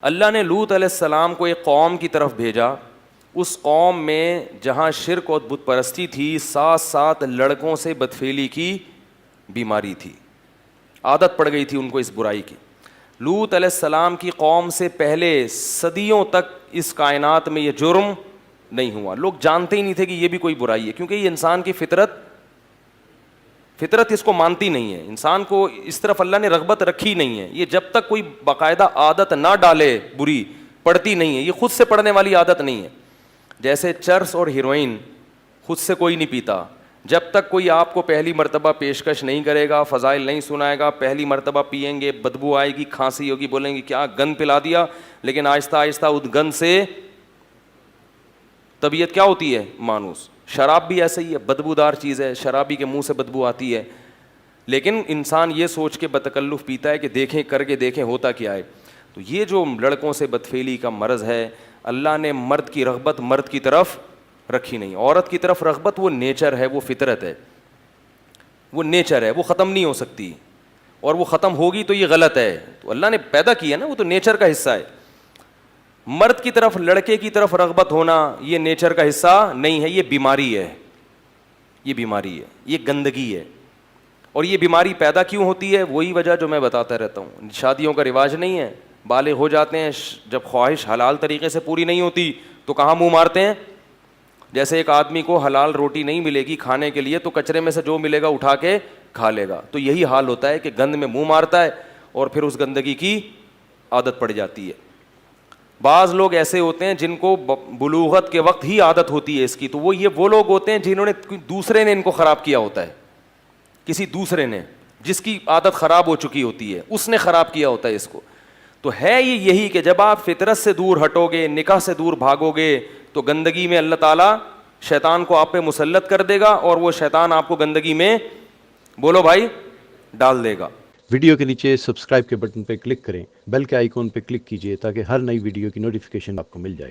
اللہ نے لوط علیہ السلام کو ایک قوم کی طرف بھیجا. اس قوم میں جہاں شرک اور بت پرستی تھی، ساتھ ساتھ لڑکوں سے بدفعلی کی بیماری تھی، عادت پڑ گئی تھی ان کو اس برائی کی. لوط علیہ السلام کی قوم سے پہلے صدیوں تک اس کائنات میں یہ جرم نہیں ہوا. لوگ جانتے ہی نہیں تھے کہ یہ بھی کوئی برائی ہے، کیونکہ یہ انسان کی فطرت اس کو مانتی نہیں ہے. انسان کو اس طرف اللہ نے رغبت رکھی نہیں ہے. یہ جب تک کوئی باقاعدہ عادت نہ ڈالے بری، پڑتی نہیں ہے. یہ خود سے پڑنے والی عادت نہیں ہے. جیسے چرس اور ہیروئن خود سے کوئی نہیں پیتا. جب تک کوئی آپ کو پہلی مرتبہ پیشکش نہیں کرے گا، فضائل نہیں سنائے گا، پہلی مرتبہ پئیں گے، بدبو آئے گی، کھانسی ہوگی، بولیں گے کیا گند پلا دیا. لیکن آہستہ آہستہ اس گند سے طبیعت کیا ہوتی ہے؟ مانوس. شراب بھی ایسے ہی ہے، بدبودار چیز ہے، شرابی کے منہ سے بدبو آتی ہے. لیکن انسان یہ سوچ کے بتکلف پیتا ہے کہ دیکھیں، کر کے دیکھیں ہوتا کیا ہے. تو یہ جو لڑکوں سے بدفعلی کا مرض ہے، اللہ نے مرد کی رغبت مرد کی طرف رکھی نہیں. عورت کی طرف رغبت وہ نیچر ہے، وہ فطرت ہے، وہ نیچر ہے، وہ ختم نہیں ہو سکتی. اور وہ ختم ہوگی تو یہ غلط ہے. تو اللہ نے پیدا کیا نا، وہ تو نیچر کا حصہ ہے. مرد کی طرف، لڑکے کی طرف رغبت ہونا یہ نیچر کا حصہ نہیں ہے، یہ بیماری ہے. یہ بیماری ہے، یہ گندگی ہے. اور یہ بیماری پیدا کیوں ہوتی ہے؟ وہی وجہ جو میں بتاتا رہتا ہوں. شادیوں کا رواج نہیں ہے، بالغ ہو جاتے ہیں، جب خواہش حلال طریقے سے پوری نہیں ہوتی تو کہاں منہ مارتے ہیں. جیسے ایک آدمی کو حلال روٹی نہیں ملے گی کھانے کے لیے تو کچرے میں سے جو ملے گا اٹھا کے کھا لے گا. تو یہی حال ہوتا ہے کہ گند میں منہ مارتا ہے اور پھر اس گندگی کی عادت پڑ جاتی ہے. بعض لوگ ایسے ہوتے ہیں جن کو بلوغت کے وقت ہی عادت ہوتی ہے اس کی. تو وہ لوگ ہوتے ہیں جنہوں نے دوسرے نے ان کو خراب کیا ہوتا ہے. کسی دوسرے نے، جس کی عادت خراب ہو چکی ہوتی ہے، اس نے خراب کیا ہوتا ہے اس کو. تو ہے یہ یہی کہ جب آپ فطرت سے دور ہٹو گے، نکاح سے دور بھاگو گے، تو گندگی میں اللہ تعالیٰ شیطان کو آپ پہ مسلط کر دے گا اور وہ شیطان آپ کو گندگی میں، بولو بھائی، ڈال دے گا. ویڈیو کے نیچے سبسکرائب کے بٹن پہ کلک کریں، بیل کے آئیکن پہ کلک کیجئے تاکہ ہر نئی ویڈیو کی نوٹیفیکیشن آپ کو مل جائے.